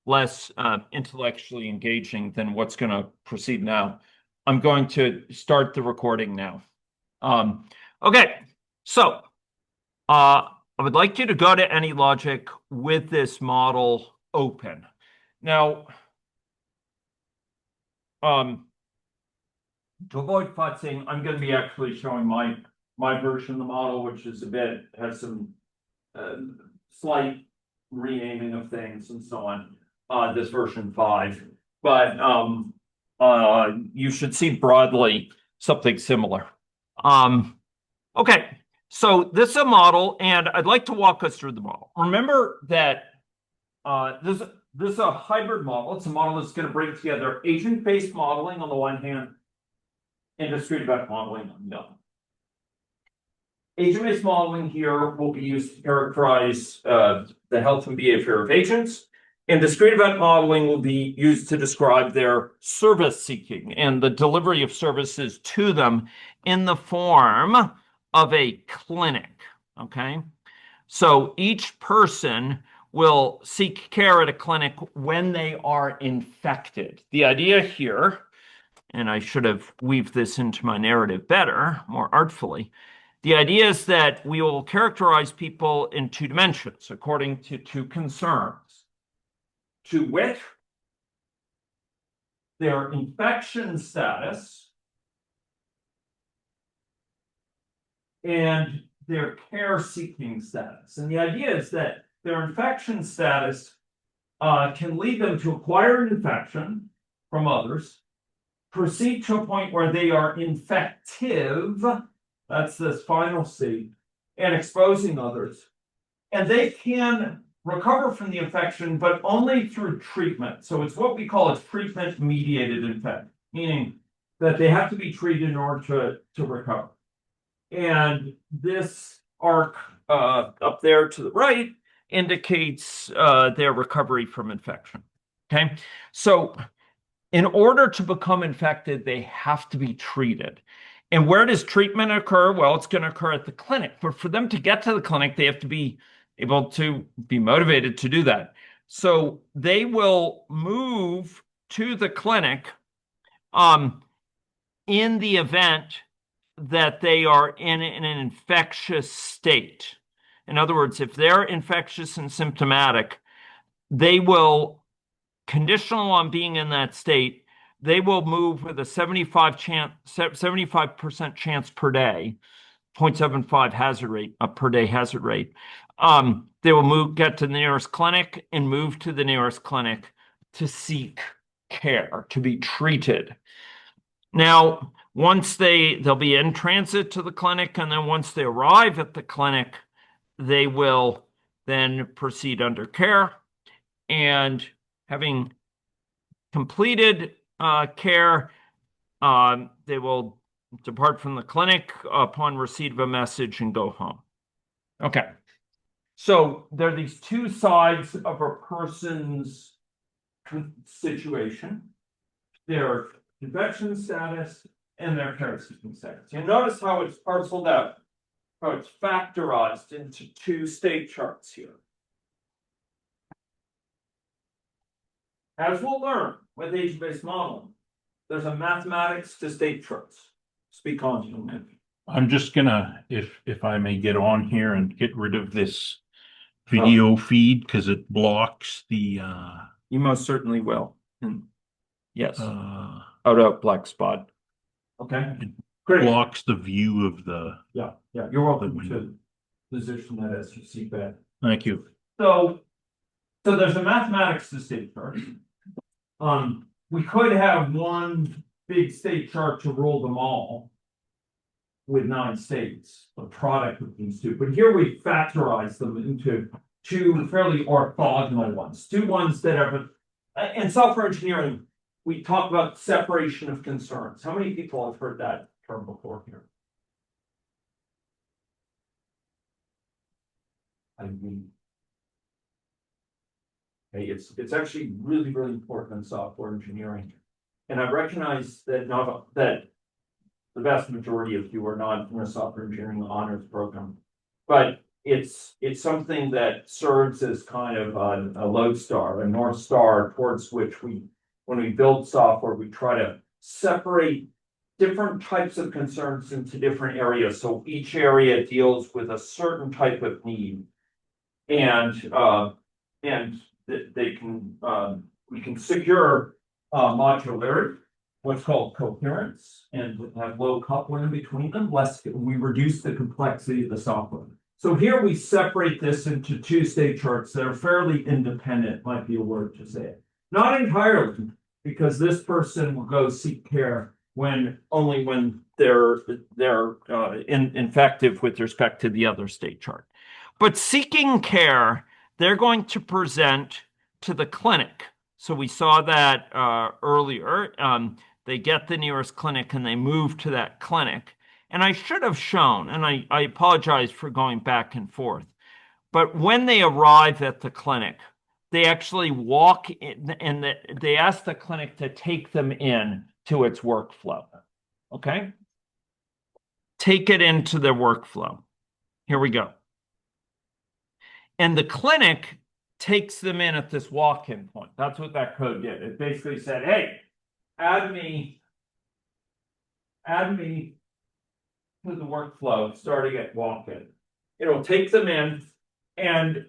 less intellectually engaging than what's going to proceed now. I'm going to start the recording now. Okay, so I would like you to go to AnyLogic with this model open. Now, to avoid futzing, I'm going to be actually showing my version of the model, which is has some slight renaming of things and so on. This version 5, but you should see broadly something similar. Okay, so this is a model, and I'd like to walk us through the model. Remember that this is a hybrid model. It's a model that's going to bring together agent-based modeling on the one hand and discrete event modeling on the other. Agent-based modeling here will be used to characterize the health and behavior of agents, and discrete event modeling will be used to describe their service seeking and the delivery of services to them in the form of a clinic, okay? So each person will seek care at a clinic when they are infected. The idea here, and I should have weaved this into my narrative better, more artfully, the idea is that we will characterize people in 2 dimensions according to 2 concerns. To wit, their infection status and their care-seeking status. And the idea is that their infection status can lead them to acquire an infection from others, proceed to a point where they are infective, that's this final C, and exposing others. And they can recover from the infection, but only through treatment. So it's what we call a treatment-mediated infection, meaning that they have to be treated in order to recover. And this arc up there to the right indicates their recovery from infection. Okay, so in order to become infected, they have to be treated. And where does treatment occur? Well, it's going to occur at the clinic. But for them to get to the clinic, they have to be able to be motivated to do that. So they will move to the clinic in the event that they are in an infectious state. In other words, if they're infectious and symptomatic, they will, conditional on being in that state, they will move with a 75% chance per day, 0.75 hazard rate, per day hazard rate. They will get to the nearest clinic and move to the nearest clinic to seek care, to be treated. Now, once they'll be in transit to the clinic, and then once they arrive at the clinic, they will then proceed under care, and having completed care, they will depart from the clinic upon receipt of a message and go home. Okay, so there are these 2 sides of a person's situation: their infection status and their care-seeking status. You notice how it's parceled out, how it's factorized into 2 state charts here. As we'll learn with agent-based modeling, there's a mathematics to state charts. Speak on to them. I'm just gonna, if I may get on here and get rid of this video feed because it blocks the You most certainly will. Yes. Out of black spot. Okay. Great. Blocks the view of the Yeah. You're welcome to position that as you see fit. Thank you. So there's a mathematics to state charts. We could have one big state chart to rule them all with 9 states, the product of these 2. But here we factorize them into 2 fairly orthogonal ones, 2 ones that have in software engineering, we talk about separation of concerns. How many people have heard that term before here? I mean, it's actually really, really important in software engineering. And I recognize that that the vast majority of you are not in a software engineering honors program. But it's something that serves as kind of a lodestar, a North Star towards which when we build software, we try to separate different types of concerns into different areas. So each area deals with a certain type of need. And they can we can secure modularity, what's called coherence, and have low coupling between them. We reduce the complexity of the software. So here we separate this into two state charts that are fairly independent, might be a word to say it. Not entirely, because this person will go seek care only when they're infective with respect to the other state chart. But seeking care, they're going to present to the clinic. So we saw that earlier. They get the nearest clinic and they move to that clinic. And I should have shown, and I apologize for going back and forth, but when they arrive at the clinic, they actually walk in and they ask the clinic to take them in to its workflow. Okay? Take it into their workflow. Here we go. And the clinic takes them in at this walk-in point. That's what that code did. It basically said, hey, add me to the workflow starting at walk-in. It'll take them in, and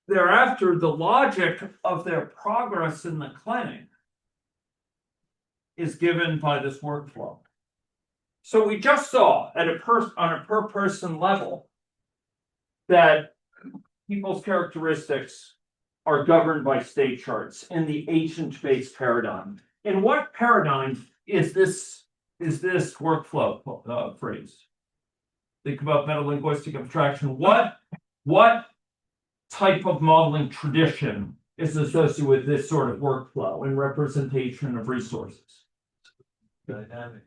thereafter, the logic of their progress in the clinic is given by this workflow. So we just saw on a per person level that people's characteristics are governed by state charts in the agent-based paradigm. In what paradigm is this workflow phrase? Think about metalinguistic abstraction. What type of modeling tradition is associated with this sort of workflow and representation of resources? Dynamic.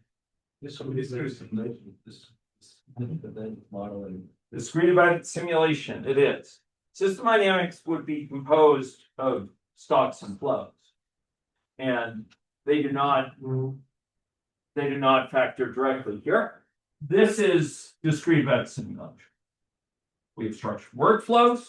Modeling. Discrete event simulation, it is. System dynamics would be composed of stocks and flows. And they do not factor directly here. This is discrete event simulation. We have structured workflows.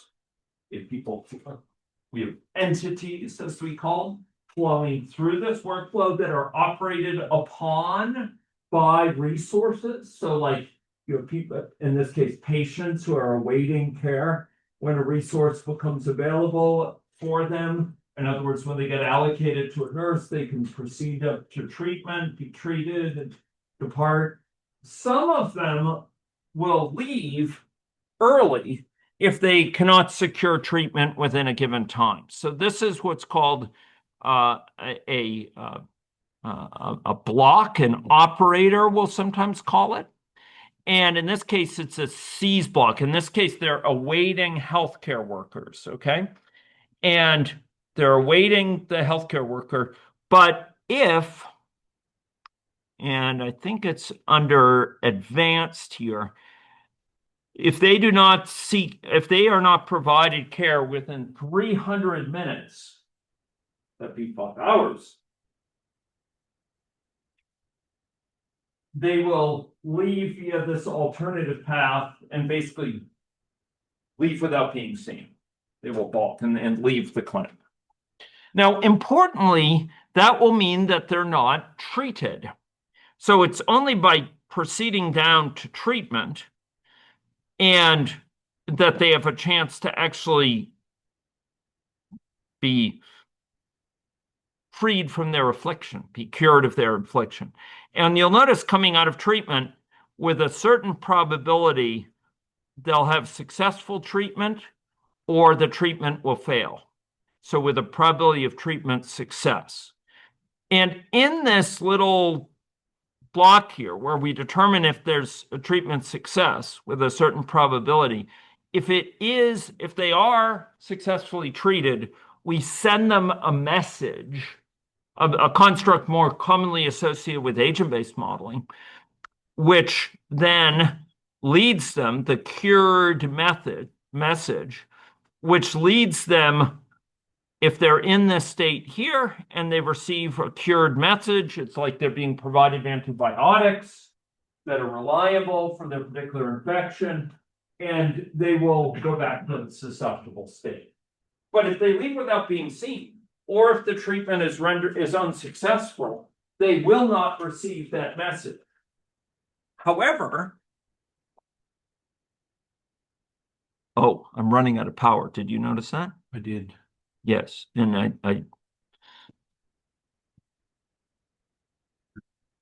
We have entities, as we call them, flowing through this workflow that are operated upon by resources. So like you have people, in this case, patients who are awaiting care when a resource becomes available for them. In other words, when they get allocated to a nurse, they can proceed up to treatment, be treated, and depart. Some of them will leave early if they cannot secure treatment within a given time. So this is what's called a block, an operator we'll sometimes call it. And in this case, it's a seize block. In this case, they're awaiting healthcare workers, okay? And they're awaiting the healthcare worker. But if, and I think it's under advanced here, if they are not provided care within 300 minutes, that'd be 5 hours, they will leave via this alternative path and basically leave without being seen. They will balk and leave the clinic. Now, importantly, that will mean that they're not treated. So it's only by proceeding down to treatment and that they have a chance to actually be freed from their affliction, be cured of their affliction. And you'll notice coming out of treatment, with a certain probability, they'll have successful treatment or the treatment will fail. So with a probability of treatment success. And in this little block here, where we determine if there's a treatment success with a certain probability, if they are successfully treated, we send them a message, a construct more commonly associated with agent-based modeling, which then leads them, the cured message, which leads them, if they're in this state here and they receive a cured message, it's like they're being provided antibiotics that are reliable for their particular infection. and they will go back to the susceptible state. But if they leave without being seen, or if the treatment is unsuccessful, they will not receive that message. However, oh, I'm running out of power. Did you notice that? I did. Yes, and I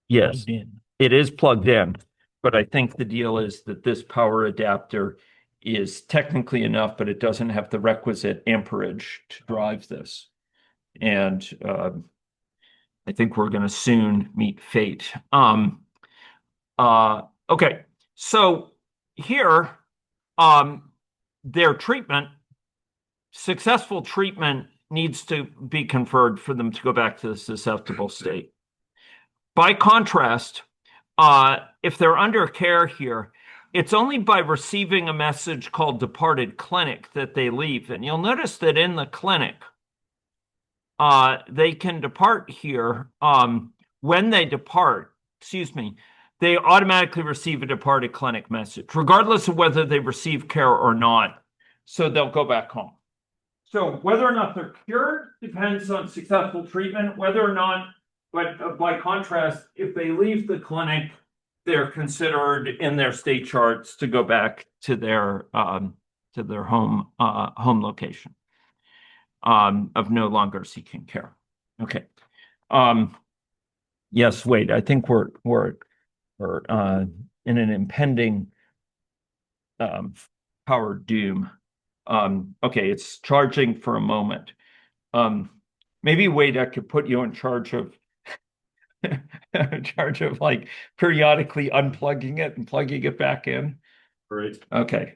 yes, In. it is plugged in, but I think the deal is that this power adapter is technically enough, but it doesn't have the requisite amperage to drive this. And I think we're going to soon meet fate. Okay, so here, their successful treatment needs to be conferred for them to go back to the susceptible state. By contrast, if they're under care here, it's only by receiving a message called departed clinic that they leave. And you'll notice that in the clinic, they can depart here. When they depart, they automatically receive a departed clinic message, regardless of whether they receive care or not. So they'll go back home. So whether or not they're cured depends on successful treatment, whether or not, but by contrast, if they leave the clinic, they're considered in their state charts to go back to their home location of no longer seeking care. Okay. Yes, wait, I think we're in an impending power doom. Okay, it's charging for a moment. Maybe Wade, I could put you in charge of like periodically unplugging it and plugging it back in. Great. Okay.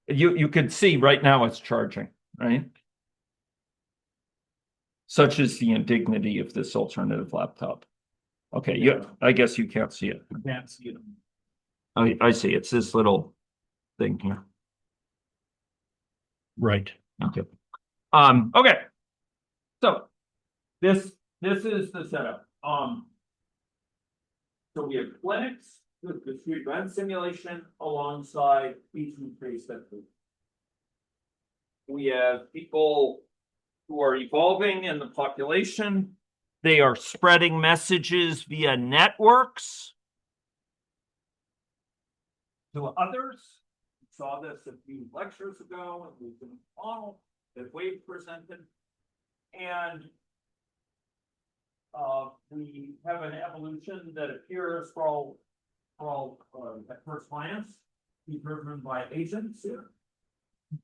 You can see right now it's charging, right? Such is the indignity of this alternative laptop. Okay, I guess you can't see it. I can't see them. I see. It's this little thing here. Right. Okay. Okay. So this is the setup. So we have clinics with discrete event simulation alongside each and three steps. We have people who are evolving in the population. They are spreading messages via networks to others. We saw this a few lectures ago, and we've been model that Wade presented. And we have an evolution that appears for all at first glance, be driven by agents here.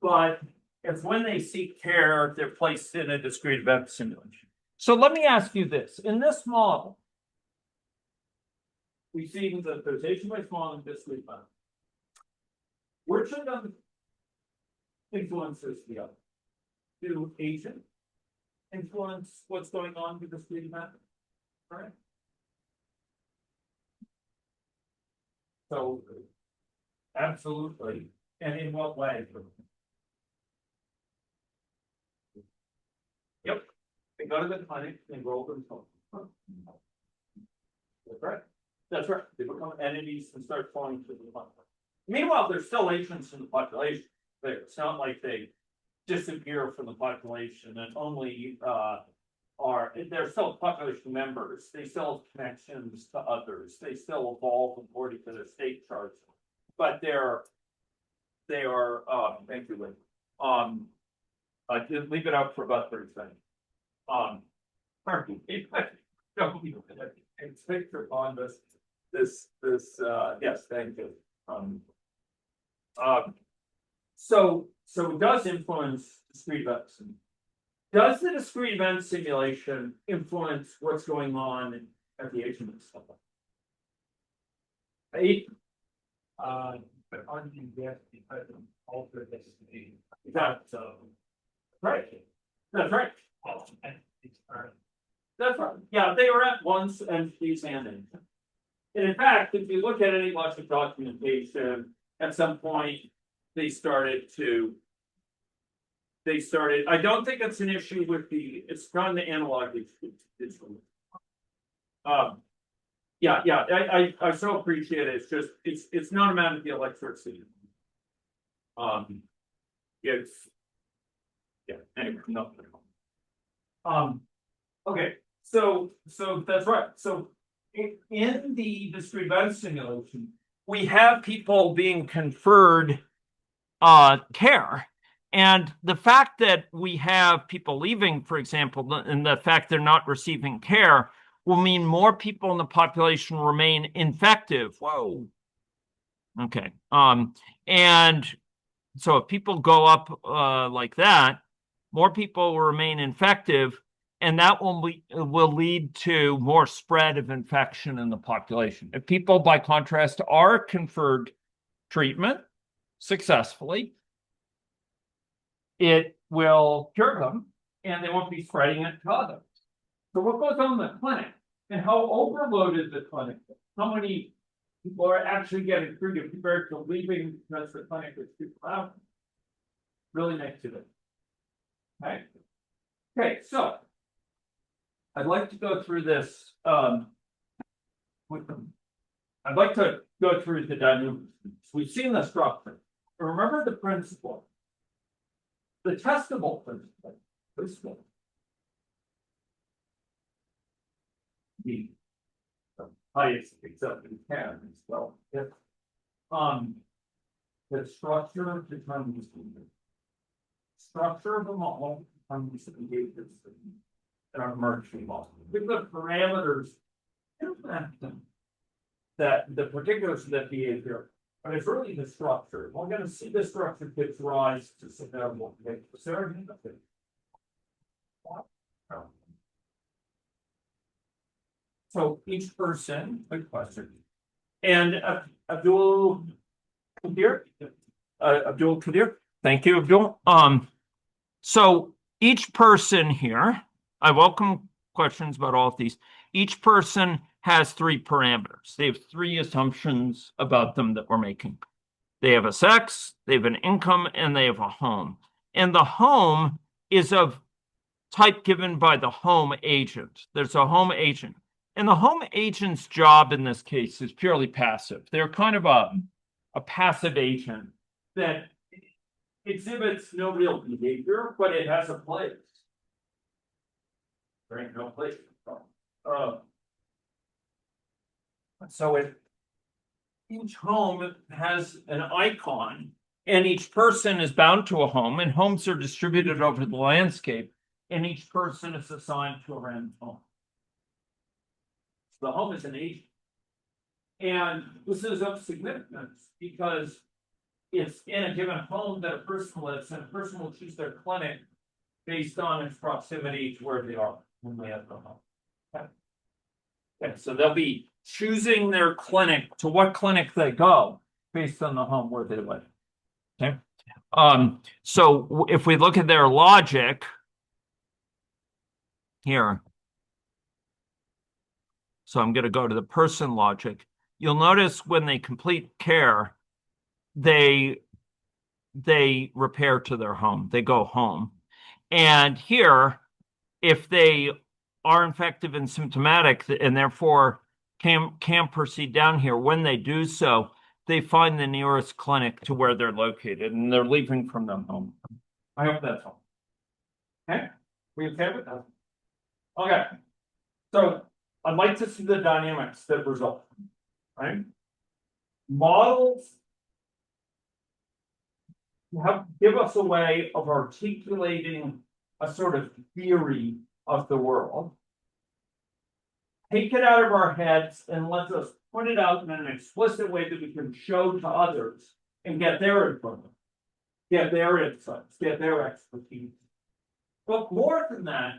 But it's when they seek care, they're placed in a discrete event simulation. So let me ask you this. In this model, we see that there's agent by small and discrete event. Which of them influences the other? Do agent influence what's going on with discrete event? Right? So absolutely. And in what way? Yep. They go to the clinic, they enroll themselves. That's right. That's right. They become entities and start falling to the clinic. Meanwhile, there's still agents in the population. It's not like they disappear from the population and only they're still population members. They still have connections to others. They still evolve according to their state charts. But they are thank you, Lynn. I did leave it out for about 30 seconds. It's picture on this yes, thank you. So it does influence discrete events. Does the discrete event simulation influence what's going on at the agent level? But on the yes, because of alter this state. That's right. That's right. That's right. Yeah, they were at once entities and agents. And in fact, if you look at any logic documentation, at some point they started, I don't think it's an issue with it's from the analog digital. I so appreciate it. It's just, it's not a matter of the electricity. It's yeah. Anyway, no. Okay, so that's right. So in the discrete event simulation, we have people being conferred care. And the fact that we have people leaving, for example, and the fact they're not receiving care will mean more people in the population remain infective. Whoa. Okay. And so if people go up like that, more people will remain infective, and that will lead to more spread of infection in the population. If people, by contrast, are conferred treatment successfully, it will cure them, and they won't be spreading it to others. So what goes on in the clinic, and how overloaded the clinic is, how many people are actually getting treated compared to leaving because the clinic is too crowded, really makes it. Okay. Okay, so I'd like to go through this with them. I'd like to go through the dynamics. We've seen the structure. Remember the principle. The testable principle. The highest accepted can as well. If the structure determines the structure of the model determines the behaviors that are merged model. We've got parameters that the particulars of that behavior, but it's really the structure. We're going to see the structure gives rise to severable behavior. So each person, good question. And Abdul Kadir, thank you, Abdul. So each person here, I welcome questions about all of these. Each person has three parameters. They have three assumptions about them that we're making. They have a sex, they have an income, and they have a home. And the home is of type given by the home agent. There's a home agent. And the home agent's job in this case is purely passive. They're kind of a passive agent that exhibits no real behavior, but it has a place. There ain't no place. So each home has an icon, and each person is bound to a home, and homes are distributed over the landscape, and each person is assigned to a random home. The home is an agent. And this is of significance because it's in a given home that a person lives, and a person will choose their clinic based on its proximity to where they are when they have the home. Okay. Okay, so they'll be choosing their clinic to what clinic they go based on the home where they live. Okay. So if we look at their logic here, so I'm going to go to the person logic. You'll notice when they complete care, they repair to their home. They go home. And here, if they are infective and symptomatic and therefore can proceed down here, when they do so, they find the nearest clinic to where they're located, and they're leaving from their home. I hope that's all. Okay? We okay with that? Okay. So I'd like to see the dynamics that result, right? Models give us a way of articulating a sort of theory of the world. Take it out of our heads and let us put it out in an explicit way that we can show to others and get their input, get their insights, get their expertise. But more than that,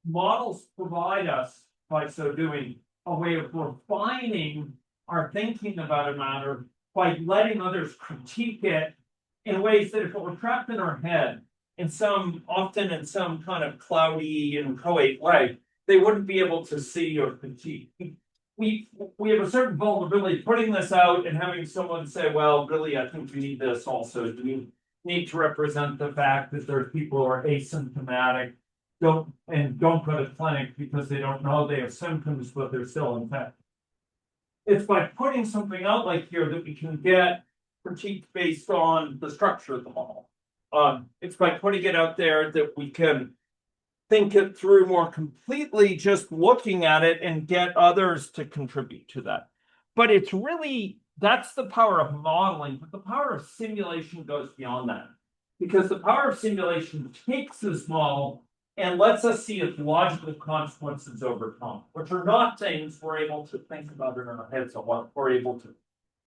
models provide us, by so doing, a way of refining our thinking about a matter by letting others critique it in ways that if it were trapped in our head, often in some kind of cloudy and inchoate way, they wouldn't be able to see or critique. We have a certain vulnerability putting this out and having someone say, well, really, I think we need this also. Do we need to represent the fact that there's people who are asymptomatic, don't go to clinic because they don't know they have symptoms, but they're still infected. It's by putting something out like here that we can get critique based on the structure of the model. It's by putting it out there that we can think it through more completely, just looking at it and get others to contribute to that. But it's really, that's the power of modeling, but the power of simulation goes beyond that. Because the power of simulation takes this model and lets us see its logical consequences over time, which are not things we're able to think about in our heads, or what we're able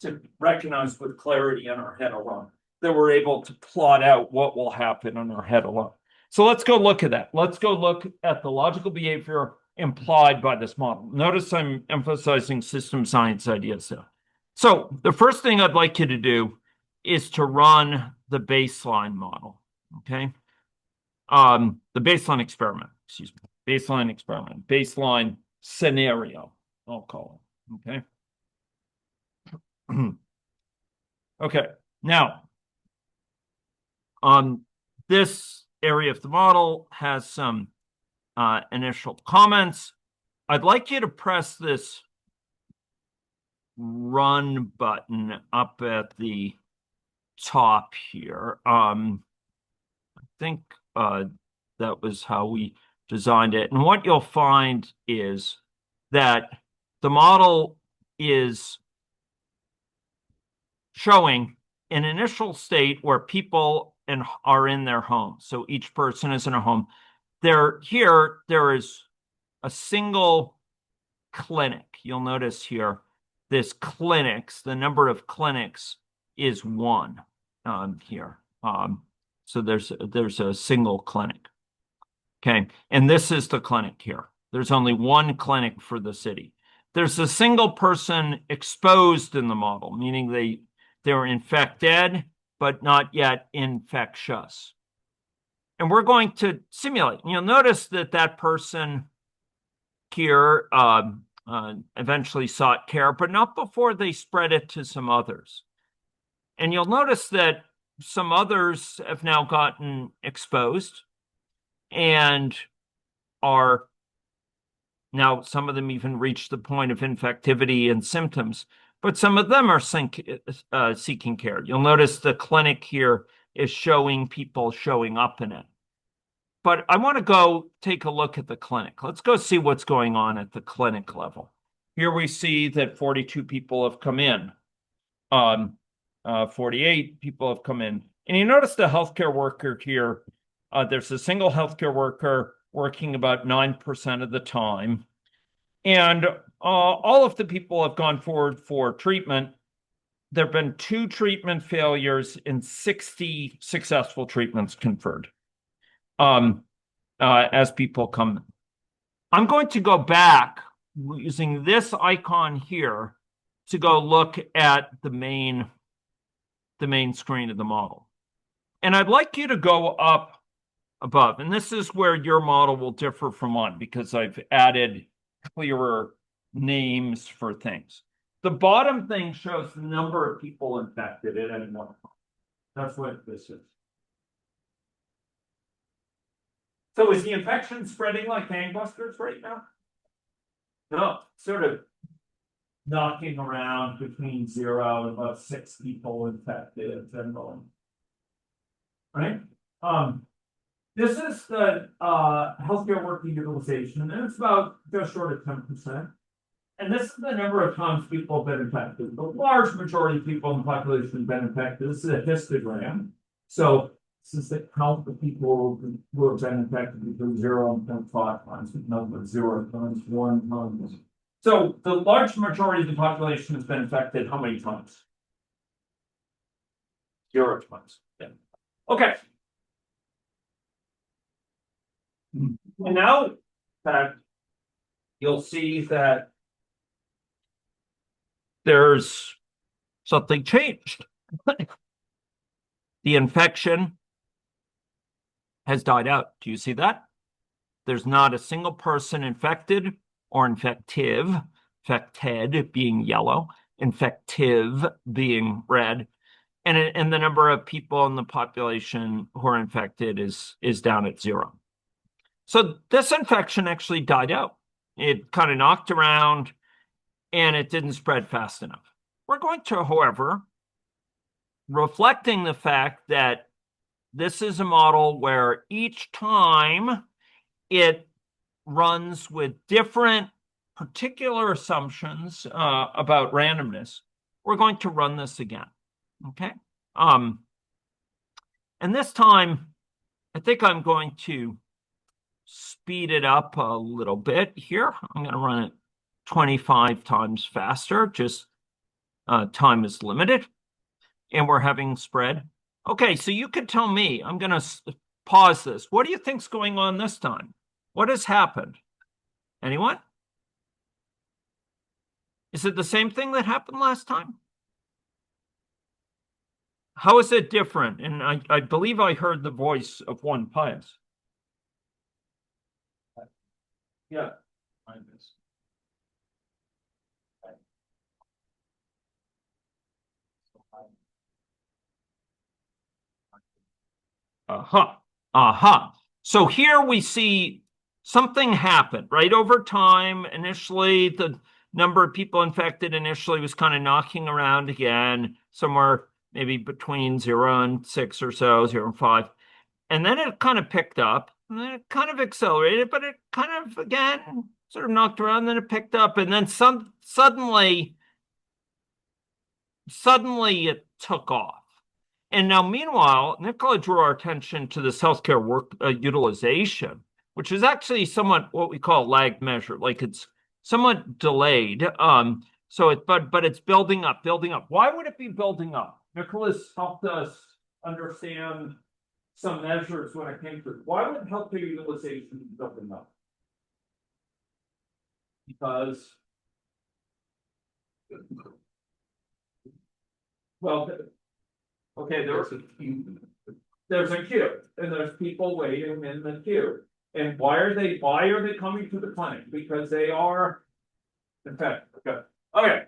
to recognize with clarity in our head alone, that we're able to plot out what will happen in our head alone. So let's go look at that. Let's go look at the logical behavior implied by this model. Notice I'm emphasizing system science ideas here. So the first thing I'd like you to do is to run the baseline model, okay? The baseline experiment, excuse me, baseline experiment, baseline scenario, I'll call it, okay? Okay, now, this area of the model has some initial comments. I'd like you to press this run button up at the top here. I think that was how we designed it. And what you'll find is that the model is showing an initial state where people are in their homes. So each person is in a home. There is a single clinic. You'll notice here, this clinics, the number of clinics is 1 here. So there's a single clinic. Okay, and this is the clinic here. There's only 1 clinic for the city. There's a single person exposed in the model, meaning they're infected, but not yet infectious. And we're going to simulate. You'll notice that person here eventually sought care, but not before they spread it to some others. And you'll notice that some others have now gotten exposed and are now, some of them even reach the point of infectivity and symptoms, but some of them are seeking care. You'll notice the clinic here is showing people showing up in it. But I want to go take a look at the clinic. Let's go see what's going on at the clinic level. Here we see that 42 people have come in. 48 people have come in. And you notice the healthcare worker here, there's a single healthcare worker working about 9% of the time. And all of the people have gone forward for treatment. There have been 2 treatment failures and 60 successful treatments conferred as people come. I'm going to go back using this icon here to go look at the main screen of the model. And I'd like you to go up above. And this is where your model will differ from mine because I've added clearer names for things. The bottom thing shows the number of people infected at any one time. That's what this is. So is the infection spreading like gangbusters right now? No, sort of knocking around between 0 and about 6 people infected generally. Right? This is the healthcare worker utilization, and it's about just short of 10%. And this is the number of times people have been infected. The large majority of people in the population have been infected. This is a histogram. So this is the count of people who have been infected between 0 and 0.5 times, in other words, 0 times, 1 times. So the large majority of the population has been infected how many times? 0 times. Yeah. Okay. And now that you'll see that there's something changed. The infection has died out. Do you see that? There's not a single person infected or infective, infected being yellow, infective being red, and the number of people in the population who are infected is down at 0. So this infection actually died out. It kind of knocked around and it didn't spread fast enough. We're going to, however, reflecting the fact that this is a model where each time it runs with different particular assumptions about randomness, we're going to run this again. Okay. And this time, I think I'm going to speed it up a little bit here. I'm going to run it 25 times faster, just time is limited, and we're having spread. Okay, so you could tell me, I'm going to pause this. What do you think's going on this time? What has happened? Anyone? Is it the same thing that happened last time? How is it different? And I believe I heard the voice of one Pius. Yeah. So here we see something happen, right? Over time, initially, the number of people infected initially was kind of knocking around again, somewhere maybe between 0 and 6 or so, 0 and 5. And then it kind of picked up, and then it kind of accelerated, but it kind of, again, sort of knocked around, then it picked up, and then suddenly it took off. And now, meanwhile, Nicola drew our attention to this healthcare work utilization, which is actually somewhat what we call a lagged measure, like it's somewhat delayed. But it's building up. Why would it be building up? Nicola's helped us understand some measures when it came to why would healthcare utilization be building up? Because, well, okay, there's a queue, and there's people waiting in the queue. And why are they coming to the clinic? Because they are infected. Okay.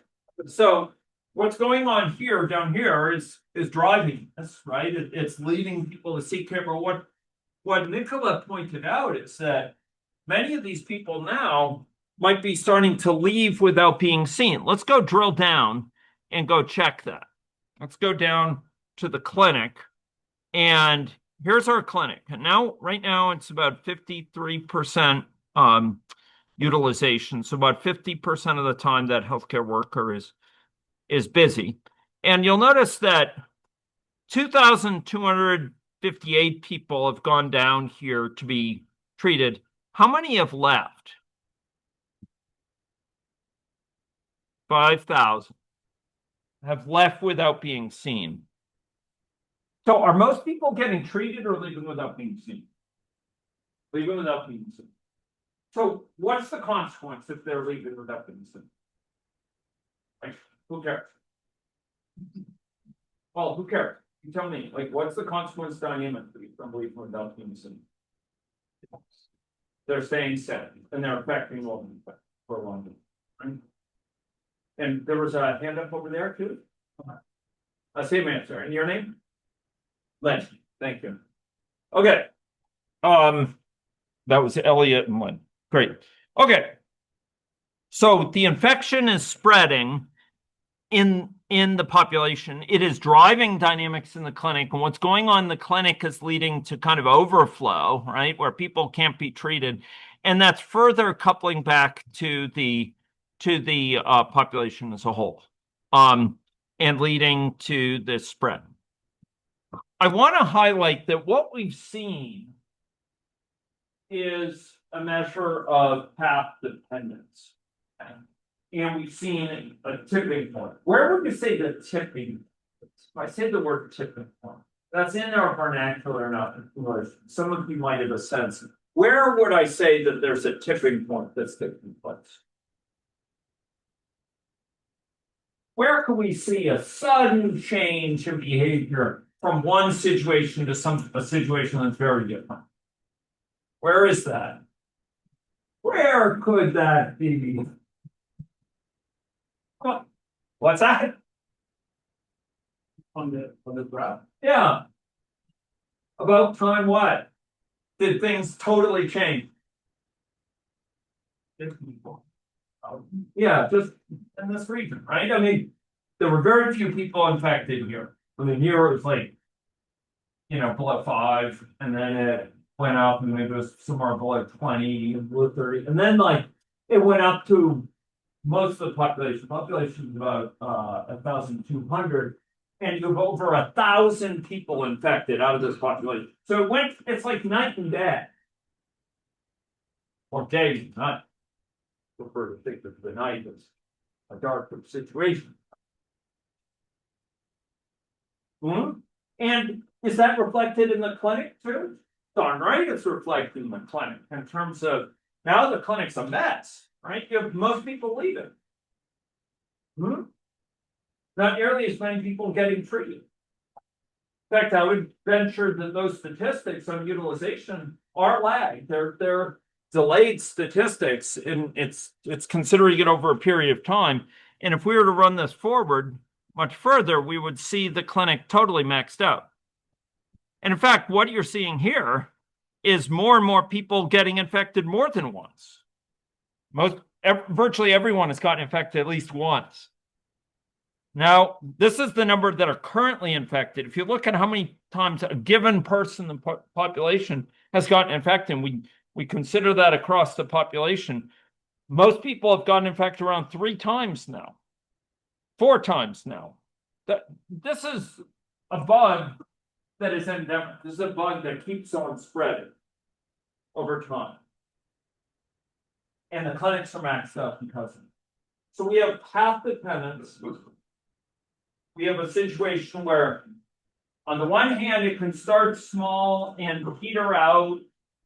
So what's going on here down here is driving this, right? It's leading people to seek care. But what Nicola pointed out is that many of these people now might be starting to leave without being seen. Let's go drill down and go check that. Let's go down to the clinic, and here's our clinic. And now, right now, it's about 53% utilization. So about 50% of the time that healthcare worker is busy. And you'll notice that 2,258 people have gone down here to be treated. How many have left? 5,000 have left without being seen. So are most people getting treated or leaving without being seen? Leaving without being seen. So what's the consequence if they're leaving without being seen? Like, who cares? Well, who cares? You tell me, like, what's the consequence dynamically from leaving without being seen? They're staying set and they're affecting London for London, right? And there was a hand up over there too. Same answer. And your name? Lynn. Thank you. Okay. That was Elliot and Lynn. Great. Okay. So the infection is spreading in the population. It is driving dynamics in the clinic. And what's going on in the clinic is leading to kind of overflow, right? Where people can't be treated. And that's further coupling back to the population as a whole, and leading to this spread. I want to highlight that what we've seen is a measure of path dependence. And we've seen a tipping point. Where would you say the tipping? If I say the word tipping point, that's in our vernacular, not in English. Some of you might have a sense. Where would I say that there's a tipping point that's taking place? Where can we see a sudden change in behavior from one situation to a situation that's very different? Where is that? Where could that be? What's that? On the graph. Yeah. About time what? Did things totally change? Yeah, just in this region, right? I mean, there were very few people infected here, I mean, here it was like, below 5, and then it went up, and maybe it was somewhere below 20, below 30, and then like it went up to most of the population. Population is about 1,200, and you have over 1,000 people infected out of this population. So it's like night and day, or day and night. I prefer to think of the night as a darker situation. And is that reflected in the clinic too? Darn right, it's reflected in the clinic in terms of now the clinic's a mess, right? You have most people leaving. Not nearly as many people getting treated. In fact, I would venture that those statistics on utilization are lagged. They're delayed statistics, and it's considering it over a period of time. And if we were to run this forward much further, we would see the clinic totally maxed out. And in fact, what you're seeing here is more and more people getting infected more than once. Virtually everyone has gotten infected at least once. Now, this is the number that are currently infected. If you look at how many times a given person in the population has gotten infected, we consider that across the population. Most people have gotten infected around 3 times now, 4 times now. This is a bug that is endemic. This is a bug that keeps on spreading over time. And the clinics are maxed out because of it. So we have path dependence. We have a situation where, on the one hand, it can start small and peter out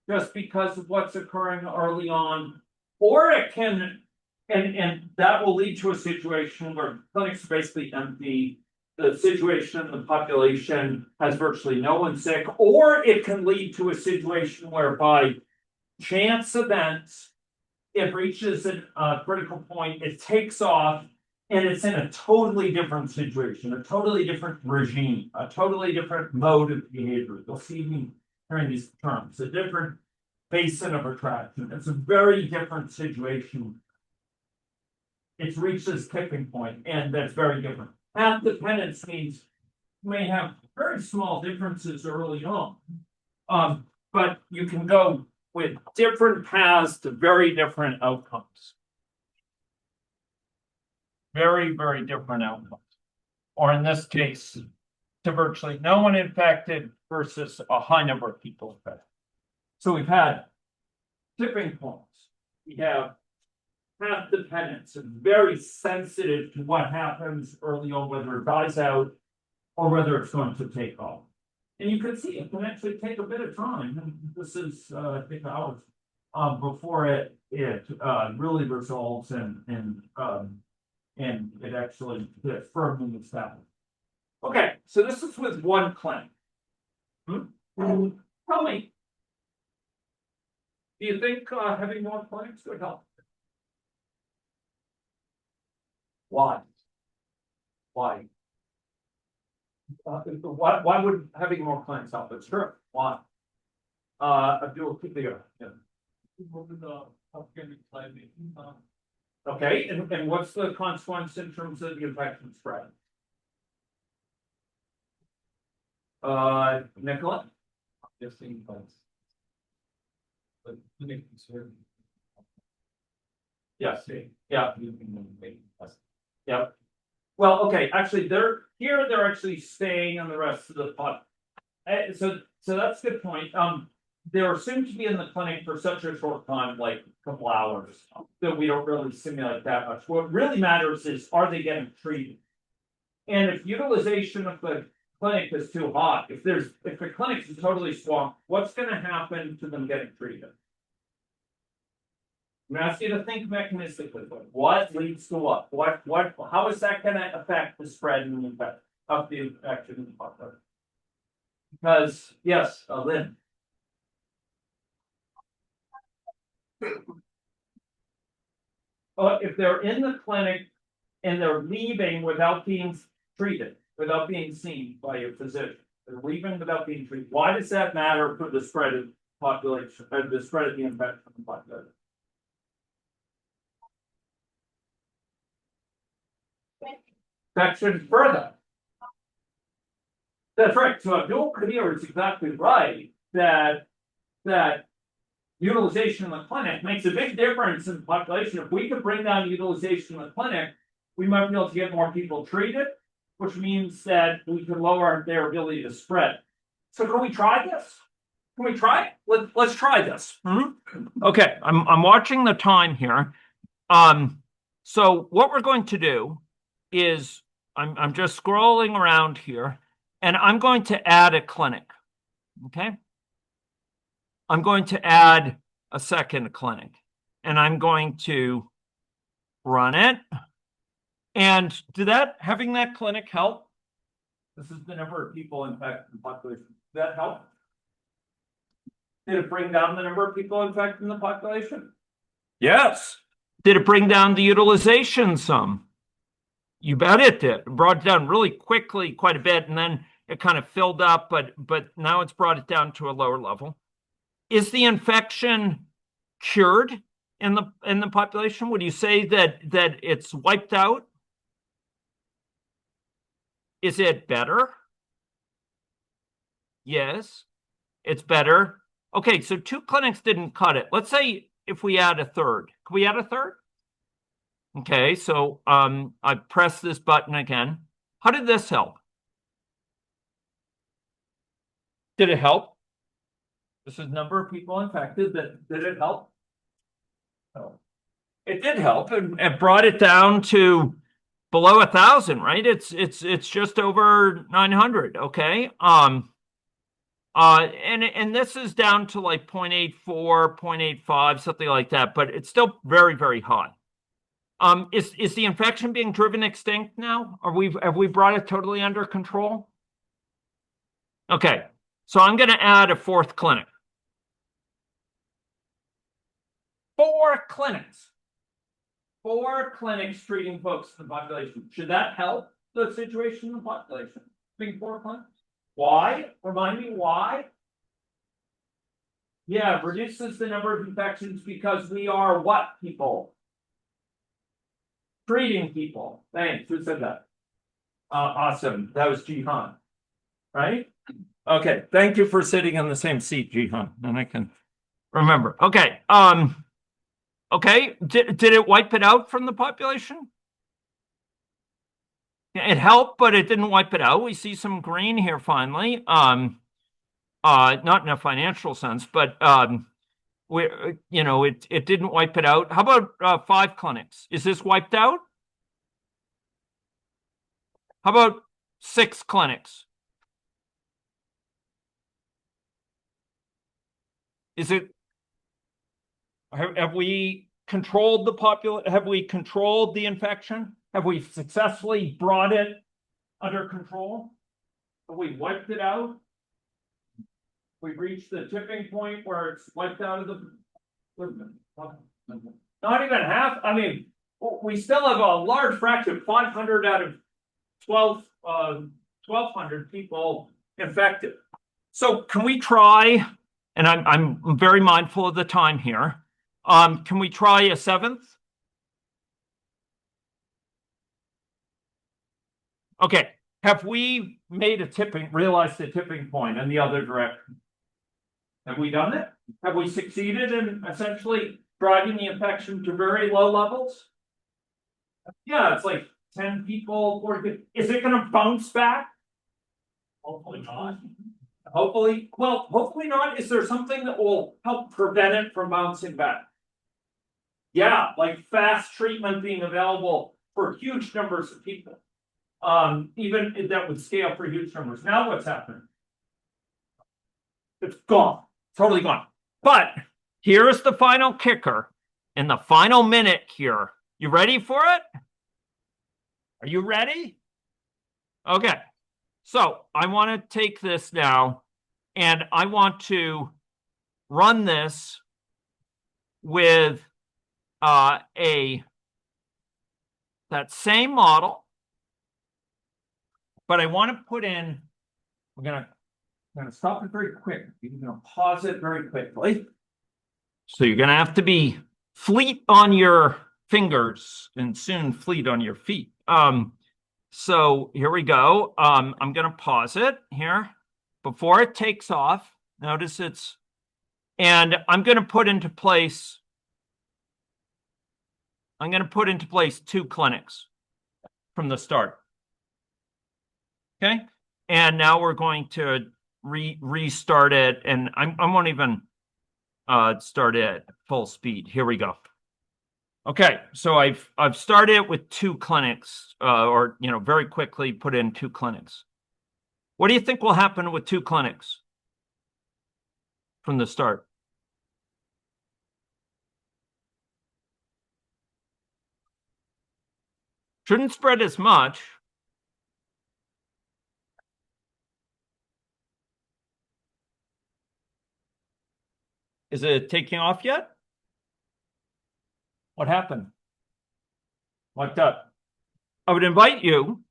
just because of what's occurring early on, or it can, and that will lead to a situation where clinics are basically empty. The situation in the population has virtually no one sick, or it can lead to a situation where by chance events, it reaches a critical point, it takes off, and it's in a totally different situation, a totally different regime, a totally different mode of behavior. You'll see me hearing these terms, a different basin of attraction. It's a very different situation. It's reached this tipping point, and that's very different. Path dependence means you may have very small differences early on, but you can go with different paths to very different outcomes. Very, very different outcomes. Or in this case, to virtually no one infected versus a high number of people infected. So we've had tipping points. We have path dependence and very sensitive to what happens early on, whether it dies out or whether it's going to take off. And you can see it can actually take a bit of time. And this is I think hours before it really resolves and it actually gets firmly established. Okay, so this is with one clinic. Tell me, do you think having more clinics would help? Why? Why? Why would having more clinics help? It's true. Why? Abdul, keep the okay, and what's the consequence in terms of the infection spread? Nicola? Just in place. But Yes. Yeah. Yeah. Well, okay, actually they're actually staying on the rest of the pot. So that's a good point. They're assumed to be in the clinic for such a short time, like a couple hours, that we don't really simulate that much. What really matters is, are they getting treated? And if utilization of the clinic is too hot, if the clinic is totally swamped, what's going to happen to them getting treated? I'm going to ask you to think mechanistically. What leads to what? How is that going to affect the spread and the infection of the infection in the population? Because, yes, Lynn. If they're in the clinic and they're leaving without being treated, without being seen by a physician, they're leaving without being treated. Why does that matter for the spread of population, the spread of the infection in the population? Infection further. That's right. So Abdul Kadir is exactly right that utilization in the clinic makes a big difference in the population. If we could bring down utilization in the clinic, we might be able to get more people treated, which means that we could lower their ability to spread. So can we try this? Can we try it? Let's try this. Okay, I'm watching the time here. So what we're going to do is I'm just scrolling around here, and I'm going to add a clinic. Okay. I'm going to add a second clinic, and I'm going to run it. And having that clinic help? This is the number of people infected in the population. Did that help? Did it bring down the number of people infected in the population? Yes. Did it bring down the utilization some? You bet it did. It brought it down really quickly, quite a bit, and then it kind of filled up, but now it's brought it down to a lower level. Is the infection cured in the population? Would you say that it's wiped out? Is it better? Yes, it's better. Okay, so 2 clinics didn't cut it. Let's say if we add a third. Can we add a third? Okay, so I press this button again. How did this help? Did it help? This is number of people infected. Did it help? No. It did help. It brought it down to below 1,000, right? It's just over 900. Okay. And this is down to like 0.84, 0.85, something like that, but it's still very, very high. Is the infection being driven extinct now? Have we brought it totally under control? Okay, so I'm going to add a 4th clinic. 4 clinics. 4 clinics treating folks in the population. Should that help the situation in the population? Being 4 clinics? Why? Remind me why? Yeah, reduces the number of infections because we are what people? Treating people. Thanks. Who said that? Awesome. That was Jihan. Right? Okay. Thank you for sitting in the same seat, Jihan. And I can remember. Okay. Okay. Did it wipe it out from the population? It helped, but it didn't wipe it out. We see some green here finally. Not in a financial sense, but it didn't wipe it out. How about 5 clinics? Is this wiped out? How about 6 clinics? Is it? Have we controlled the population? Have we controlled the infection? Have we successfully brought it under control? Have we wiped it out? We reached the tipping point where it's wiped out of the. Not even half. I mean, we still have a large fraction, 500 out of 1,200 people infected. So can we try? And I'm very mindful of the time here. Can we try a 7th? Okay. Have we realized the tipping point in the other direction? Have we done it? Have we succeeded in essentially driving the infection to very low levels? Yeah, it's like 10 people, 40 people. Is it going to bounce back? Hopefully not. Hopefully not. Is there something that will help prevent it from bouncing back? Yeah, like fast treatment being available for huge numbers of people. Even if that would scale for huge numbers. Now what's happened? It's gone. Totally gone. But here's the final kicker in the final minute here. You ready for it? Are you ready? Okay. So I want to take this now and I want to run this with that same model, but I want to put in, I'm going to stop it very quick. You're going to pause it very quickly. So you're going to have to be fleet on your fingers and soon fleet on your feet. So here we go. I'm going to pause it here before it takes off. Notice and I'm going to put into place two clinics from the start. Okay. And now we're going to restart it, and I won't even start it at full speed. Here we go. Okay, so I've started with two clinics, or very quickly put in two clinics. What do you think will happen with two clinics from the start? Shouldn't spread as much. Is it taking off yet? What happened? Like that. I would invite you.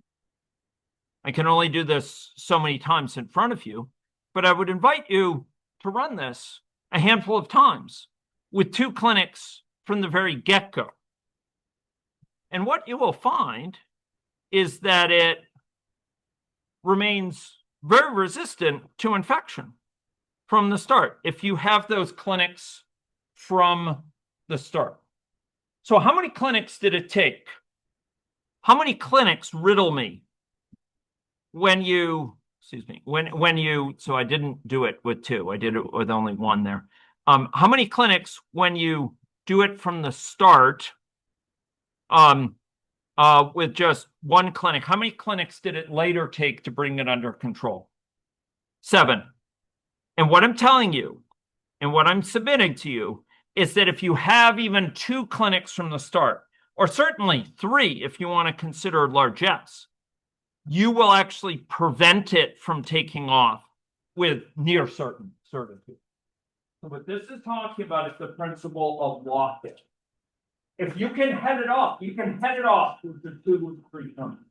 I can only do this so many times in front of you, but I would invite you to run this a handful of times with two clinics from the very get-go. And what you will find is that it remains very resistant to infection from the start if you have those clinics from the start. So how many clinics did it take? How many clinics, riddle me, when you, so I didn't do it with two, I did it with only one there. How many clinics when you do it from the start, with just one clinic, how many clinics did it later take to bring it under control? 7. And what I'm telling you, and what I'm submitting to you, is that if you have even 2 clinics from the start, or certainly 3 if you want to consider largesse, you will actually prevent it from taking off with near certain certitude. So what this is talking about is the principle of Lockin. If you can head it off, you can head it off with the 2 or 3 clinics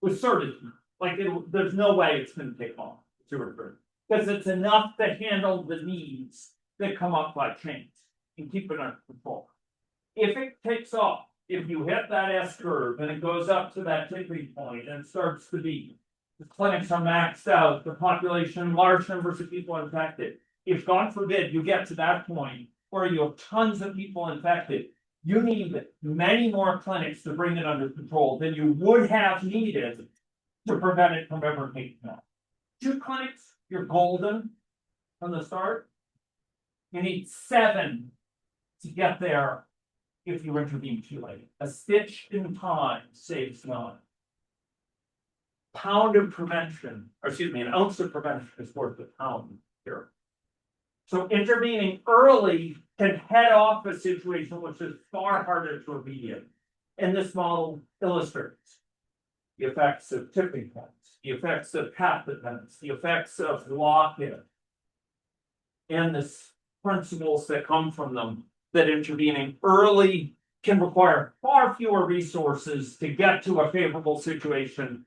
with certitude. Like there's no way it's going to take off 2 or 3 because it's enough to handle the needs that come up by chance and keep it under control. If it takes off, if you hit that S curve and it goes up to that tipping point and it starts to be, the clinics are maxed out, the population, large numbers of people infected. If God forbid you get to that point where you have tons of people infected, you need many more clinics to bring it under control than you would have needed to prevent it from ever taking off. 2 clinics, you're golden from the start. You need 7 to get there if you intervene too late. A stitch in time saves 9. Pound of prevention, or excuse me, an ounce of prevention is worth a pound here. So intervening early can head off a situation which is far harder to remediate. And this model illustrates the effects of tipping points, the effects of pathogens, the effects of Lockin, and the principles that come from them, that intervening early can require far fewer resources to get to a favorable situation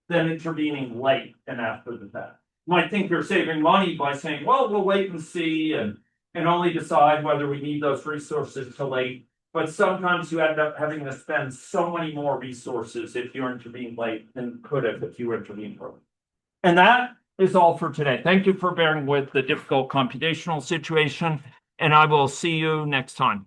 than intervening late and after the fact. You might think you're saving money by saying, well, we'll wait and see and only decide whether we need those resources till late. But sometimes you end up having to spend so many more resources if you intervene late than could have if you intervened early. And that is all for today. Thank you for bearing with the difficult computational situation, and I will see you next time.